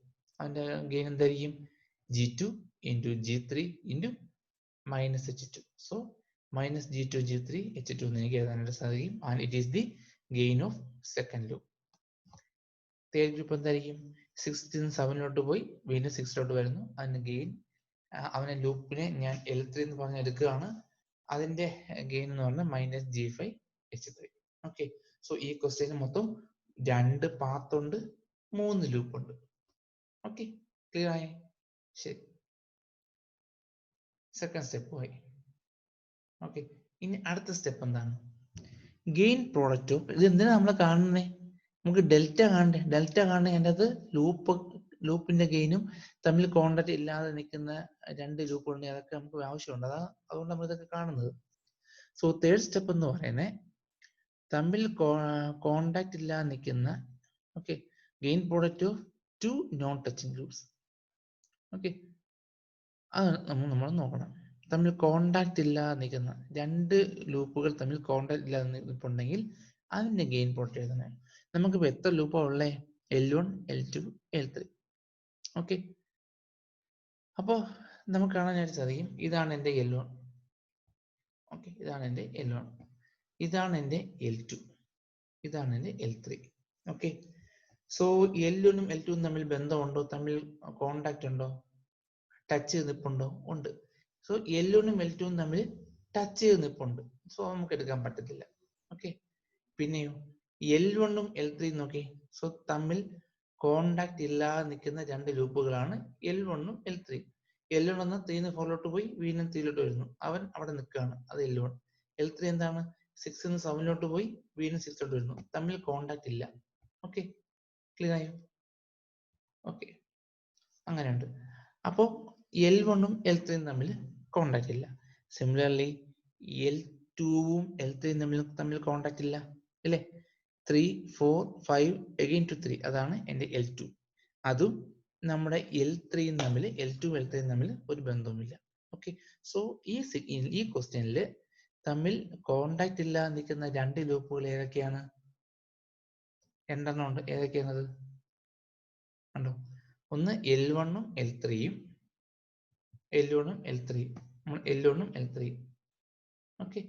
അതിന്റെ ഗെയിൻ എന്തായിരിക്കും? G2 into G3 into -h2. So -G2 G3 h2 എന്ന് എനിക്ക് എഴുതാനായിട്ട് സാധിക്കും. And it is the gain of second loop. Third loop എന്തായിരിക്കും? 6-ൽ നിന്ന് 7-ലോട്ട് പോയി വീണ്ടും 6-ലോട്ട് വരുന്നു. അതിന് ഗെയിൻ അവനെ ലൂപ്പിനെ ഞാൻ L3 എന്ന് പറഞ്ഞ് എടുക്കുകയാണ്. അതിന്റെ ഗെയിൻ എന്ന് പറഞ്ഞാൽ -G5H3. ഓക്കെ, സോ ഈ ക്വസ്റ്റ്യന് മൊത്തം 2 പാത്ത് ഉണ്ട്, 3 ലൂപ്പ് ഉണ്ട്. ഓക്കെ, ക്ലിയർ ആയി? ശരി, സെക്കൻഡ് സ്റ്റെപ്പ് പോയി. ഓക്കെ, ഇനി അടുത്ത സ്റ്റെപ്പ് എന്താണ്? ഗെയിൻ പ്രോഡക്റ്റ് ഓഫ്, ഇത് എന്തിനാ നമ്മൾ കാണുന്നേ? നമുക്ക് ഡെൽറ്റ കാണണ്ടേ? ഡെൽറ്റ കാണണേ അതിൻ്റെ അത് ലൂപ്പിന്റെ ഗെയിനും തമ്മിൽ കോണ്ടാക്ട് ഇല്ലാതെ നിൽക്കുന്ന 2 ലൂപ്പുകളുണ്ട്, അതൊക്കെ നമുക്ക് ആവശ്യമുണ്ട്. അതുകൊണ്ട് നമ്മൾ ഇതൊക്കെ കാണുന്നത്. സോ തേർഡ് സ്റ്റെപ്പ് എന്ന് പറയുന്നത് തമ്മിൽ കോണ്ടാക്ട് ഇല്ലാതെ നിൽക്കുന്ന, okay, gain product of 2 non touching loops. Okay, അത് നമ്മൾ നോക്കണം. തമ്മിൽ കോണ്ടാക്ട് ഇല്ലാതെ നിൽക്കുന്ന 2 ലൂപ്പുകൾ തമ്മിൽ കോണ്ടാക്ട് ഇല്ലാതെ നിൽപ്പുണ്ടെങ്കിൽ അതിന്റെ ഗെയിൻ പ്രോഡക്റ്റ് എഴുതണേ. നമുക്കിപ്പോൾ എത്ര ലൂപ്പാണ് ഉള്ളത്? L1, L2, L3. ഓക്കെ, അപ്പോൾ നമുക്ക് കാണാനായിട്ട് സാധിക്കും, ഇതാണ് എൻ്റെ L1. ഓക്കെ, ഇതാണ് എൻ്റെ L1, ഇതാണ് എൻ്റെ L2, ഇതാണ് എൻ്റെ L3. ഓക്കെ, സോ L1ഉം L2ഉം തമ്മിൽ ബന്ധമുണ്ടോ? തമ്മിൽ കോണ്ടാക്ട് ഉണ്ടോ? ടച്ച് ചെയ്ത് നിൽപ്പുണ്ടോ? ഉണ്ട്. സോ L1ഉം L2ഉം തമ്മിൽ ടച്ച് ചെയ്ത് നിൽപ്പുണ്ട്, സോ നമുക്ക് എടുക്കാൻ പറ്റത്തില്ല. ഓക്കെ, പിന്നെയോ L1ഉം L3 നോക്കി, സോ തമ്മിൽ കോണ്ടാക്ട് ഇല്ലാതെ നിൽക്കുന്ന 2 ലൂപ്പുകളാണ് L1ഉം L3. L1 എന്ന 3 4ലോട്ട് പോയി, വീണ്ടും 3ലോട്ട് വരുന്നു, അവൻ അവിടെ നിൽക്കുകയാണ്, അത് L1. L3 എന്താണ്? 6 7ലോട്ട് പോയി, വീണ്ടും 6ലോട്ട് വരുന്നു, തമ്മിൽ കോണ്ടാക്ട് ഇല്ല. ഓക്കെ, ക്ലിയർ ആയോ? ഓക്കെ, അങ്ങനെയുണ്ട്. അപ്പോൾ L1ഉം L3യും തമ്മിൽ കോണ്ടാക്ട് ഇല്ല. സിമിലർലി L2ഉം L3യും തമ്മിൽ കോണ്ടാക്ട് ഇല്ല, അല്ലേ? 3 4 5 again to 3, അതാണ് എൻ്റെ L2. അതും നമ്മുടെ L3യും തമ്മിൽ, L2 L3യും തമ്മിൽ ഒരു ബന്ധവുമില്ല. ഓക്കെ, സോ ഈ ക്വസ്റ്റ്യനിൽ തമ്മിൽ കോണ്ടാക്ട് ഇല്ലാതെ നിൽക്കുന്ന 2 ലൂപ്പുകൾ ഏതൊക്കെയാണ്? 2 എണ്ണം ഉണ്ട്. ഏതൊക്കെയാണത്? കണ്ടോ, ഒന്ന് L1ഉം L3യും, L1ഉം L3യും, L1ഉം L3യും. ഓക്കെ,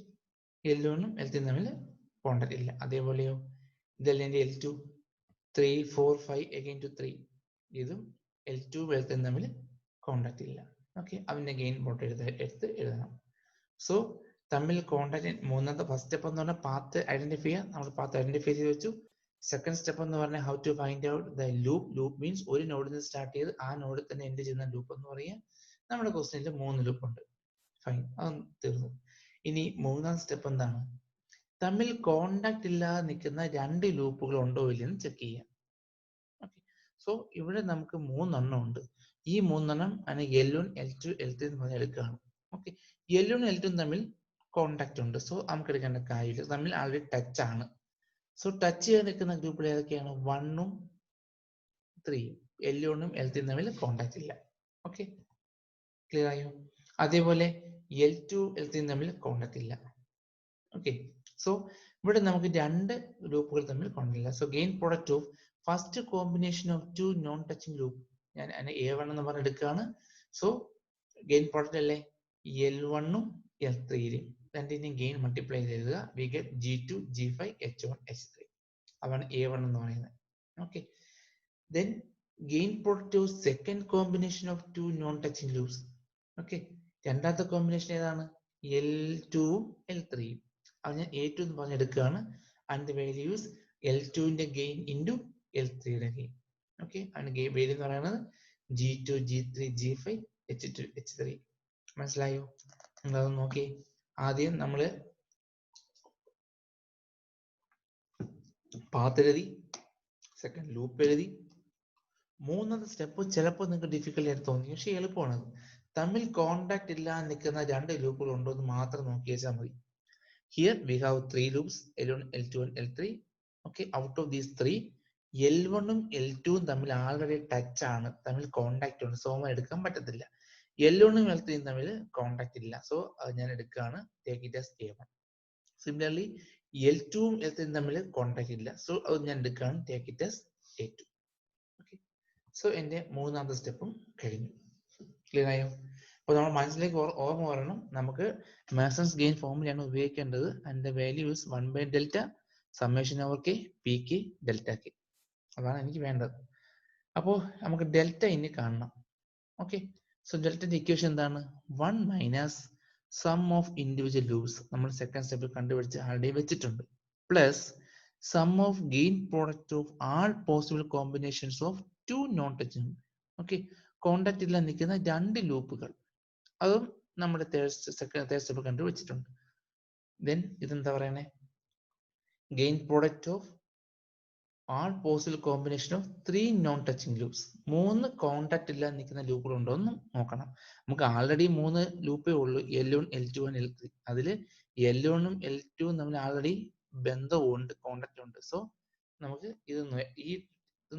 L1ഉം L3യും തമ്മിൽ കോണ്ടാക്ട് ഇല്ല. അതേപോലെയോ ഇതല്ലേ എൻ്റെ L2, 3 4 5 again to 3, ഇതും L2 L3 തമ്മിൽ കോണ്ടാക്ട് ഇല്ല. ഓക്കെ, അതിന്റെ ഗെയിൻ പ്രോഡക്റ്റ് എടുത്ത് എഴുതണം. സോ തമ്മിൽ കോണ്ടാക്ട്, മൂന്നാമത്തെ ഫസ്റ്റ് സ്റ്റെപ്പ് എന്ന് പറഞ്ഞാൽ പാത്ത് ഐഡന്റിഫൈ ചെയ്യുക. നമ്മൾ പാത്ത് ഐഡന്റിഫൈ ചെയ്ത് വെച്ചു. സെക്കൻഡ് സ്റ്റെപ്പ് എന്ന് പറഞ്ഞാൽ how to find out the loop. Loop means ഒരു നോഡിൽ നിന്ന് സ്റ്റാർട്ട് ചെയ്ത് ആ നോഡിൽ തന്നെ എൻഡ് ചെയ്യുന്ന ലൂപ്പ് എന്ന് പറയുക. നമ്മുടെ ക്വസ്റ്റ്യനിൽ 3 ലൂപ്പ് ഉണ്ട്. ഫൈൻ, അത് തീർന്നു. ഇനി മൂന്നാം സ്റ്റെപ്പ് എന്താണ്? തമ്മിൽ കോണ്ടാക്ട് ഇല്ലാതെ നിൽക്കുന്ന 2 ലൂപ്പുകൾ ഉണ്ടോ ഇല്ലെന്ന് ചെക്ക് ചെയ്യാം. ഓക്കെ, സോ ഇവിടെ നമുക്ക് 3 എണ്ണം ഉണ്ട്. ഈ 3 എണ്ണം L1 L2 L3 എന്ന് പറഞ്ഞ് എടുക്കുകയാണ്. ഓക്കെ, L1 L2 തമ്മിൽ കോണ്ടാക്ട് ഉണ്ട്, സോ നമുക്ക് എടുക്കേണ്ട കാര്യമില്ല, തമ്മിൽ ആൾറെഡി ടച്ച് ആണ്. സോ ടച്ച് ചെയ്യാൻ നിൽക്കുന്ന ഗ്രൂപ്പിൽ ഏതൊക്കെയാണ്? 1ഉം 3യും. L1ഉം L3 തമ്മിൽ കോണ്ടാക്ട് ഇല്ല. ഓക്കെ, ക്ലിയർ ആയോ? അതേപോലെ L2 L3 തമ്മിൽ കോണ്ടാക്ട് ഇല്ല. ഓക്കെ, സോ ഇവിടെ നമുക്ക് 2 ലൂപ്പുകൾ തമ്മിൽ കോണ്ടാക്ട് ഇല്ല. So gain product of first combination of 2 non touching loop, ഞാൻ അതിനെ A1 എന്ന് പറഞ്ഞ് എടുക്കുകയാണ്. സോ ഗെയിൻ പ്രോഡക്റ്റ് അല്ലേ, L1ഉം L3യും രണ്ടിന്റെയും ഗെയിൻ മൾട്ടിപ്ലൈ ചെയ്ത് we get G2 G5 H1 H3, അതാണ് A1 എന്ന് പറയുന്നത്. Okay, then gain product of second combination of 2 non touching loops. Okay, രണ്ടാമത്തെ കോമ്പിനേഷൻ ഏതാണ്? L2ഉം L3യും. അത് ഞാൻ A2 എന്ന് പറഞ്ഞ് എടുക്കുകയാണ്. ആൻഡ് വാല്യൂസ് L2ന്റെ ഗെയിൻ ഇൻറ്റു L3യുടെ ഗെയിൻ. ഓക്കെ, അതിന്റെ ഗെയിൻ വാല്യൂ എന്ന് പറയുന്നത് G2 G3 G5 H2 H3. മനസ്സിലായോ? നിങ്ങളത് നോക്കി. ആദ്യം നമ്മൾ പാത്ത് എഴുതി, സെക്കൻഡ് ലൂപ്പ് എഴുതി. മൂന്നാമത്തെ സ്റ്റെപ്പ് ചിലപ്പോൾ നിങ്ങൾക്ക് ഡിഫിക്കൽട്ട് ആയിട്ട് തോന്നി, പക്ഷെ എളുപ്പമാണത്. തമ്മിൽ കോണ്ടാക്ട് ഇല്ലാതെ നിൽക്കുന്ന 2 ലൂപ്പുകൾ ഉണ്ടോ എന്ന് മാത്രം നോക്കി വെച്ചാൽ മതി. Here we have 3 loops, L1, L2 and L3. Okay, out of these 3, L1ഉം L2ഉം തമ്മിൽ ആൾറെഡി ടച്ച് ആണ്, തമ്മിൽ കോണ്ടാക്ട് ഉണ്ട്, സോ എടുക്കാൻ പറ്റത്തില്ല. L1ഉം L3യും തമ്മിൽ കോണ്ടാക്ട് ഇല്ല, സോ അത് ഞാൻ എടുക്കുകയാണ്, take it as A1. Similarly L2ഉം L3യും തമ്മിൽ കോണ്ടാക്ട് ഇല്ല, സോ അത് ഞാൻ എടുക്കുകയാണ്, take it as A2. Okay, so എൻ്റെ മൂന്നാമത്തെ സ്റ്റെപ്പും കഴിഞ്ഞു. ക്ലിയർ ആയോ? അപ്പോൾ നമ്മൾ മനസ്സിലേക്ക് ഓർമ്മ വരണം, നമുക്ക് മേസൺസ് ഗെയിൻ ഫോർമുലയാണ് ഉപയോഗിക്കേണ്ടത്. And value is 1/delta summation over k pk delta k. അതാണ് എനിക്ക് വേണ്ടത്. അപ്പോൾ നമുക്ക് ഡെൽറ്റ ഇനി കാണണം. ഓക്കെ, സോ ഡെൽറ്റയുടെ ഇക്വേഷൻ എന്താണ്? 1 minus sum of individual loops നമ്മൾ സെക്കൻഡ് സ്റ്റെപ്പിൽ കണ്ടുപിടിച്ച് ആൾറെഡി വെച്ചിട്ടുണ്ട്, plus sum of gain product of all possible combinations of two non touching. Okay, contact ഇല്ലാതെ നിൽക്കുന്ന 2 ലൂപ്പുകൾ, അതും നമ്മുടെ തേർഡ് സ്റ്റെപ്പ് കണ്ടുവച്ചിട്ടുണ്ട്. ദെൻ ഇതെന്താ പറയണേ? Gain product of all possible combination of 3 non touching loops. 3 contact ഇല്ലാതെ നിൽക്കുന്ന ലൂപ്പുകൾ ഉണ്ടോ എന്ന് നോക്കണം. നമുക്ക് ആൾറെഡി 3 ലൂപ്പേ ഉള്ളൂ, L1 L2 L3. അതിൽ L1ഉം L2ഉം തമ്മിൽ ആൾറെഡി ബന്ധമുണ്ട്, കോണ്ടാക്ട് ഉണ്ട്. സോ നമുക്ക് ഇത്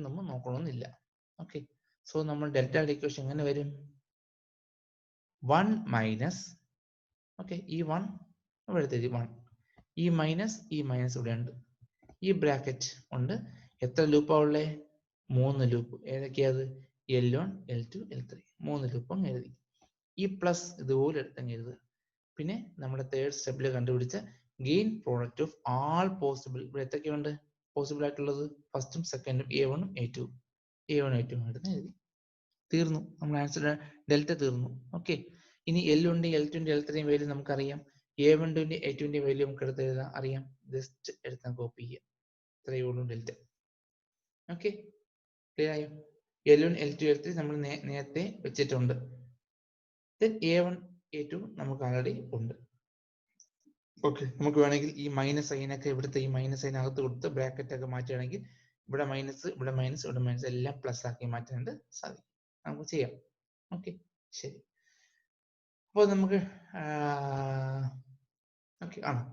നമ്മൾ നോക്കണമെന്നില്ല. ഓക്കെ, സോ നമ്മൾ ഡെൽറ്റയുടെ ഇക്വേഷൻ എങ്ങനെ വരും? 1 മൈനസ്, ഓക്കെ, ഈ 1 ഇവിടെ എഴുതി, 1, ഈ മൈനസ് ഇവിടെ ഉണ്ട്, ഈ ബ്രാക്കറ്റ് ഉണ്ട്. എത്ര ലൂപ്പാ ഉള്ളേ? 3 ലൂപ്പ്. ഏതൊക്കെയത്? L1 L2 L3, 3 ലൂപ്പും എഴുതി. ഈ പ്ലസ് ഇതുപോലെ എടുത്തങ്ങ് എഴുതുക. പിന്നെ നമ്മുടെ തേർഡ് സ്റ്റെപ്പിൽ കണ്ടുപിടിച്ച gain product of all possible, ഇവിടെ എത്രയൊക്കെയുണ്ട് പോസിബിൾ ആയിട്ടുള്ളത്? ഫസ്റ്റും സെക്കൻഡും, A1ഉം A2ഉം, A1 A2 എടുത്ത് എഴുതി. തീർന്നു, നമ്മൾ ആൻസർ ഡെൽറ്റ തീർന്നു. ഓക്കെ, ഇനി L1 L2 L3 വാല്യൂ നമുക്കറിയാം, A1 A2 വാല്യൂ നമുക്ക് എടുത്ത് എഴുതാം, അറിയാം. ജസ്റ്റ് എടുത്താൽ കോപ്പി ചെയ്യാം, ഇത്രയേ ഉള്ളൂ ഡെൽറ്റ. ഓക്കെ, ക്ലിയർ ആയോ? L1 L2 L3 നമ്മൾ നേരത്തെ വെച്ചിട്ടുണ്ട്. ദെൻ A1 A2 നമുക്ക് ആൾറെഡി ഉണ്ട്. ഓക്കെ, നമുക്ക് വേണമെങ്കിൽ ഈ മൈനസ് സൈനൊക്കെ ഇവിടുത്തെ ഈ മൈനസ് സൈൻ അകത്ത് കൊടുത്ത് ബ്രാക്കറ്റ് ഒക്കെ മാറ്റുകയാണെങ്കിൽ ഇവിടെ മൈനസ് ഇവിടെ മൈനസ് ഇവിടെ മൈനസ് എല്ലാം പ്ലസ് ആക്കി മാറ്റാനായിട്ട് സാധിക്കും. നമുക്ക് ചെയ്യാം. ഓക്കെ, ശരി. അപ്പോൾ നമുക്ക് ഓക്കെ ആണ്,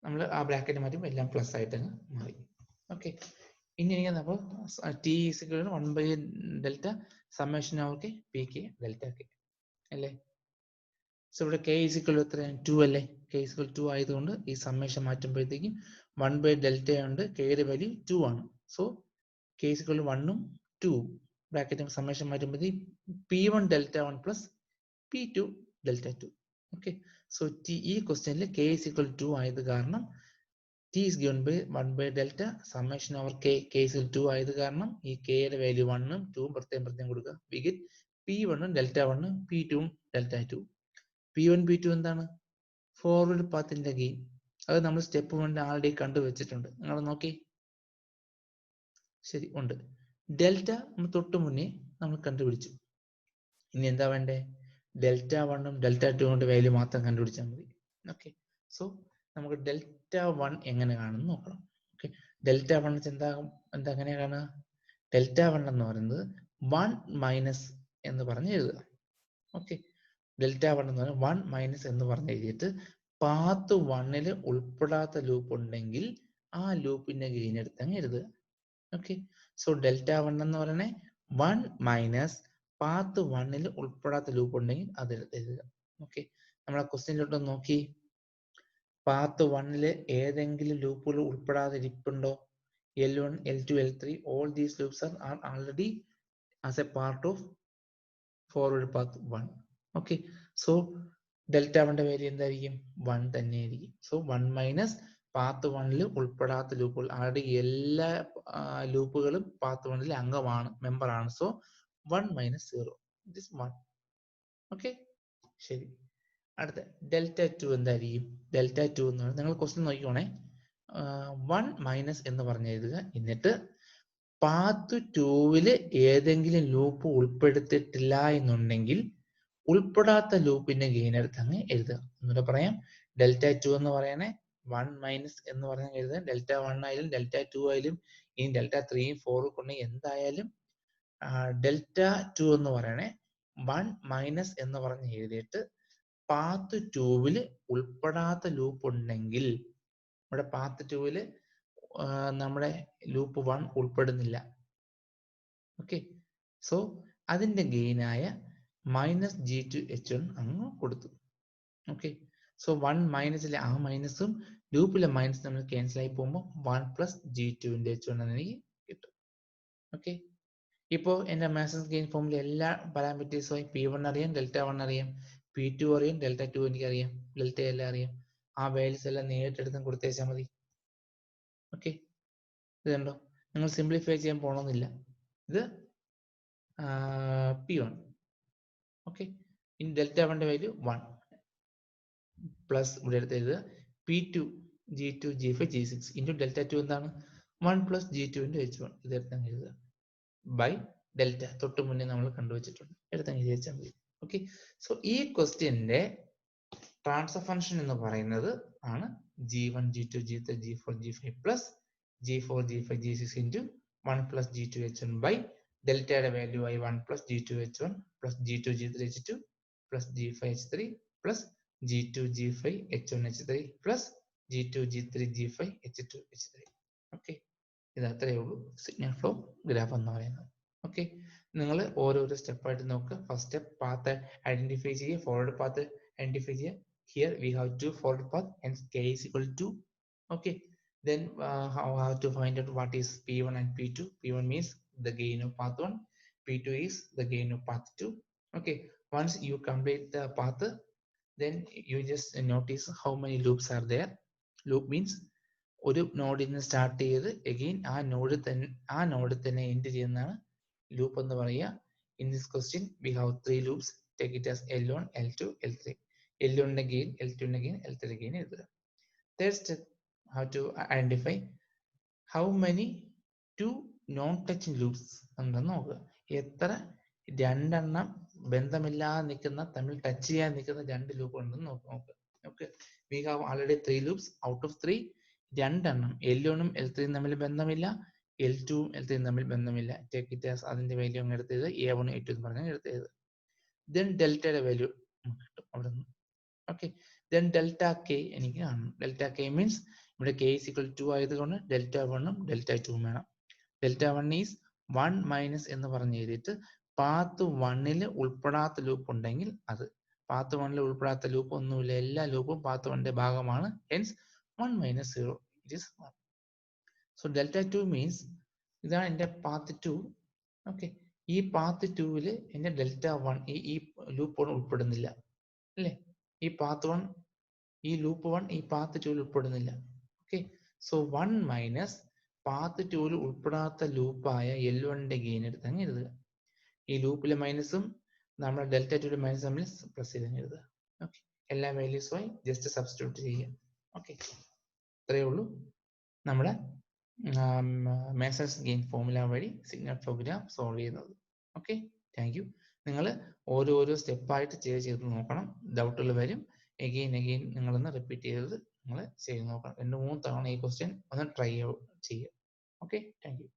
നമ്മൾ ആ ബ്രാക്കറ്റ് മാറ്റുമ്പോൾ എല്ലാം പ്ലസ് ആയിട്ട് മാറി. ഓക്കെ, ഇനി എനിക്ക് അപ്പോൾ T = 1 delta summation of PK delta K അല്ലേ? സോ ഇവിടെ K = എത്ര? 2 അല്ലേ? K = 2 ആയതുകൊണ്ട് ഈ സമ്മേഷൻ മാറ്റുമ്പോഴത്തേക്കും 1 ഡെൽറ്റ ഉണ്ട്, Kയുടെ വാല്യൂ 2 ആണ്. സോ K = 1ഉം 2ഉം ബ്രാക്കറ്റ് സമ്മേഷൻ മാറ്റുമ്പോഴത്തേക്കും P1 delta 1 plus P2 delta 2. Okay, so ഈ ക്വസ്റ്റ്യനിൽ K = 2 ആയത് കാരണം T is given by 1 delta summation over K. K = 2 ആയത് കാരണം ഈ Kയുടെ വാല്യൂ 1ഉം 2ഉം പ്രത്യേകം കൊടുക്കുക. We get P1 delta 1, P2 delta 2. P1 P2 എന്താണ്? ഫോർവേഡ് പാത്തിന്റെ ഗെയിൻ. അത് നമ്മൾ സ്റ്റെപ്പ് 1 ആൾറെഡി കണ്ടുവച്ചിട്ടുണ്ട്, നിങ്ങൾ നോക്കി. ശരി, ഉണ്ട്. ഡെൽറ്റ നമ്മൾ തൊട്ട് മുന്നേ നമ്മൾ കണ്ടുപിടിച്ചു. ഇനി എന്താ വേണ്ടേ? ഡെൽറ്റ 1ഉം ഡെൽറ്റ 2 കൊണ്ട് വാല്യൂ മാത്രം കണ്ടുപിടിച്ചാൽ മതി. ഓക്കെ, സോ നമുക്ക് ഡെൽറ്റ 1 എങ്ങനെ കാണുന്നു നോക്കണം. ഓക്കെ, ഡെൽറ്റ 1 എന്താ എങ്ങനെയാ കാണുക? ഡെൽറ്റ 1 എന്ന് പറയുന്നത് 1 മൈനസ് എന്ന് പറഞ്ഞ് എഴുതുക. ഓക്കെ, ഡെൽറ്റ 1 എന്ന് പറഞ്ഞാൽ 1 മൈനസ് എന്ന് പറഞ്ഞ് എഴുതിയിട്ട് പാത്ത് 1ൽ ഉൾപ്പെടാത്ത ലൂപ്പ് ഉണ്ടെങ്കിൽ ആ ലൂപ്പിന്റെ ഗെയിൻ എടുത്തങ്ങ് എഴുതുക. ഓക്കെ, സോ ഡെൽറ്റ 1 എന്ന് പറയണേ 1 മൈനസ് പാത്ത് 1ൽ ഉൾപ്പെടാത്ത ലൂപ്പ് ഉണ്ടെങ്കിൽ അത് എഴുതുക. ഓക്കെ, നമ്മളെ ക്വസ്റ്റ്യനിലോട്ട് നോക്കി. പാത്ത് 1ൽ ഏതെങ്കിലും ലൂപ്പുകൾ ഉൾപ്പെടാതെ ഇരിപ്പുണ്ടോ? L1 L2 L3 all these loops are already as a part of forward path 1. Okay, so delta 1ന്റെ വാല്യൂ എന്തായിരിക്കും? 1 തന്നെയായിരിക്കും. സോ 1 മൈനസ് പാത്ത് 1ൽ ഉൾപ്പെടാത്ത ലൂപ്പുകൾ, ആൾറെഡി എല്ലാ ലൂപ്പുകളും പാത്ത് 1ൽ അംഗമാണ്, മെമ്പറാണ്. So 1 minus 0 it is 1. Okay, ശരി. അടുത്ത ഡെൽറ്റ 2 എന്തായിരിക്കും? ഡെൽറ്റ 2 എന്ന് പറഞ്ഞാൽ നിങ്ങൾ ക്വസ്റ്റ്യൻ നോക്കിക്കോണേ. 1 മൈനസ് എന്ന് പറഞ്ഞ് എഴുതുക. എന്നിട്ട് പാത്ത് 2ൽ ഏതെങ്കിലും ലൂപ്പ് ഉൾപ്പെടുത്തിയിട്ടില്ല എന്നുണ്ടെങ്കിൽ ഉൾപ്പെടാത്ത ലൂപ്പിന്റെ ഗെയിൻ എടുത്ത് അങ്ങ് എഴുതുക. എന്നിട്ട് പറയാം, ഡെൽറ്റ 2 എന്ന് പറയണേ 1 മൈനസ് എന്ന് പറഞ്ഞ് എഴുതുക. ഡെൽറ്റ 1 ആയാലും ഡെൽറ്റ 2 ആയാലും ഇനി ഡെൽറ്റ 3ഉം 4ഉം കൊണ്ട് എന്തായാലും ഡെൽറ്റ 2 എന്ന് പറയണേ 1 മൈനസ് എന്ന് പറഞ്ഞ് എഴുതിയിട്ട് പാത്ത് 2ൽ ഉൾപ്പെടാത്ത ലൂപ്പ് ഉണ്ടെങ്കിൽ, നമ്മുടെ പാത്ത് 2ൽ നമ്മുടെ ലൂപ്പ് 1 ഉൾപ്പെടുന്നില്ല. ഓക്കെ, സോ അതിന്റെ ഗെയിനായ മൈനസ് G2H1 അങ്ങ് കൊടുത്തു. ഓക്കെ, സോ 1 മൈനസിലെ ആ മൈനസും ലൂപ്പിലെ മൈനസ് നമ്മൾ ക്യാൻസൽ ആയി പോകുമ്പോൾ 1 പ്ലസ് G2ന്റെ H1 എന്ന് എനിക്ക് കിട്ടും. ഓക്കെ, ഇപ്പോൾ എൻ്റെ മാസസ് ഗെയിൻ ഫോമിലെ എല്ലാ പാരാമീറ്റേഴ്സുമായി P1 അറിയാം, ഡെൽറ്റ 1 അറിയാം, P2 അറിയാം, ഡെൽറ്റ 2 എനിക്ക് അറിയാം, ഡെൽറ്റ എല്ലാം അറിയാം. ആ വാല്യൂസ് എല്ലാം നേരിട്ടെടുത്ത് കൊടുത്തേച്ചാൽ മതി. ഓക്കെ, ഇത് കണ്ടോ, നിങ്ങൾ സിംപ്ലിഫൈ ചെയ്യാൻ പോകണമെന്നില്ല. ഇത് P1 ഓക്കെ. ഇനി ഡെൽറ്റ 1ന്റെ വാല്യൂ 1 പ്ലസ് ഇവിടെ എടുത്ത് എഴുതുക P2 G2 G5 G6 into delta 2 എന്താണ് 1 പ്ലസ് G2 ഇൻറ്റു H1 ഇത് എടുത്തങ്ങ് എഴുതുക ബൈ ഡെൽറ്റ തൊട്ട് മുന്നേ നമ്മൾ കണ്ടുവച്ചിട്ടുണ്ട് എടുത്തങ്ങ് എഴുതിച്ചാൽ മതി. ഓക്കെ. സോ ഈ ക്വസ്റ്റ്യന്റെ ട്രാൻസ്ഫർ ഫംഗ്ഷൻ എന്ന് പറയുന്നത് ആണ് G1 G2 G3 G4 G5 plus G4 G5 G6 into 1 plus G2 H1 by ഡെൽറ്റയുടെ വാല്യൂ ആയി 1 plus G2 H1 plus G2 G3 H2 plus G5 H3 plus G2 G5 H1 H3 plus G2 G3 G5 H2 H3. Okay. ഇത് അത്രയേ ഉള്ളൂ signal flow graph എന്ന് പറയുന്നത്. Okay. നിങ്ങൾ ഓരോരോ സ്റ്റെപ്പായിട്ട് നോക്കുക. ഫസ്റ്റ് സ്റ്റെപ്പ് പാത്ത് ഐഡന്റിഫൈ ചെയ്യുക, ഫോർവേഡ് പാത്ത് ഐഡന്റിഫൈ ചെയ്യുക. Here we have two forward path, hence k is equal to 2. Okay. Then how to find out what is P1 and P2? P1 means the gain of path 1. P2 is the gain of path 2. Okay. Once you complete the path, then you just notice how many loops are there. Loop means ഒരു നോഡിൽ നിന്ന് start ചെയ്ത് again ആ നോഡിൽ തന്നെ end ചെയ്യുന്നതാണ് loop എന്ന് പറയുക. In this question we have 3 loops. Take it as L1, L2, L3. L1 again, L2 again, L3 again എഴുതുക. Third step, how to identify how many two non-touching loops ഉണ്ടെന്ന് നോക്കുക. എത്ര രണ്ടെണ്ണം ബന്ധമില്ലാതെ നിൽക്കുന്ന, തമ്മിൽ ടച്ച് ചെയ്യാൻ നിൽക്കുന്ന രണ്ട് ലൂപ്പ് ഉണ്ടെന്ന് നോക്കുക. Okay. We have already 3 loops. Out of 3 രണ്ടെണ്ണം L1ഉം L3യും തമ്മിൽ ബന്ധമില്ല, L2ഉം L3യും തമ്മിൽ ബന്ധമില്ല. ടേക്ക് ഇറ്റ് ആസ് അതിന്റെ വാല്യൂ അങ്ങ് എടുത്തത് A1 A2 എന്ന് പറഞ്ഞാൽ എടുത്തത്. ദെൻ ഡെൽറ്റയുടെ വാല്യൂ കിട്ടും അവിടെ നിന്ന്. ഓക്കെ. ദെൻ ഡെൽറ്റ കെ എനിക്ക് കാണണം. ഡെൽറ്റ കെ മീൻസ് ഇവിടെ k is equal to 2 ആയതുകൊണ്ട് ഡെൽറ്റ 1ഉം ഡെൽറ്റ 2ഉം വേണം. ഡെൽറ്റ 1 ഈസ് 1 മൈനസ് എന്ന് പറഞ്ഞ് എഴുതിയിട്ട് പാത്ത് 1ൽ ഉൾപ്പെടാത്ത ലൂപ്പ് ഉണ്ടെങ്കിൽ അത്. പാത്ത് 1ൽ ഉൾപ്പെടാത്ത ലൂപ്പ് ഒന്നുമില്ല, എല്ലാ ലൂപ്പും പാത്ത് 1ന്റെ ഭാഗമാണ്. Hence 1 minus 0 it is 1. So delta 2 means ഇതാണ് എൻ്റെ പാത്ത് 2. ഓക്കെ. ഈ പാത്ത് 2ൽ എൻ്റെ ഡെൽറ്റ 1 ഈ ലൂപ്പ് ഉൾപ്പെടുന്നില്ല അല്ലേ. ഈ പാത്ത് 1 ഈ ലൂപ്പ് 1 ഈ പാത്ത് 2ൽ ഉൾപ്പെടുന്നില്ല. ഓക്കെ. സോ 1 മൈനസ് പാത്ത് 2ൽ ഉൾപ്പെടാത്ത ലൂപ്പായ L1ന്റെ ഗെയിൻ എടുത്ത് അങ്ങ് എഴുതുക. ഈ ലൂപ്പിലെ മൈനസും നമ്മുടെ ഡെൽറ്റ 2ലെ മൈനസ് തമ്മിൽ പ്ലസ് ചെയ്ത് അങ്ങ് എഴുതുക. ഓക്കെ. എല്ലാ വാല്യൂസുമായി ജസ്റ്റ് സബ്സ്റ്റിറ്റ്യൂട്ട് ചെയ്യുക. ഓക്കെ. ഇത്രയേ ഉള്ളൂ നമ്മുടെ മേസൺസ് ഗെയിൻ ഫോർമുല വഴി സിഗ്നൽ ഫ്ലോ ഗ്രാഫ് സോൾവ് ചെയ്യുന്നത്. ഓക്കെ. Thank you. നിങ്ങൾ ഓരോരോ സ്റ്റെപ്പായിട്ട് ചെയ്ത് നോക്കണം. ഡൗട്ടുകൾ വരും. എഗെയിൻ നിങ്ങളൊന്ന് റിപ്പീറ്റ് ചെയ്ത് നിങ്ങൾ ചെയ്ത് നോക്കണം. 2-3 തവണ ഈ ക്വസ്റ്റ്യൻ ഒന്ന് ട്രൈ ചെയ്യുക. ഓക്കെ. Thank U.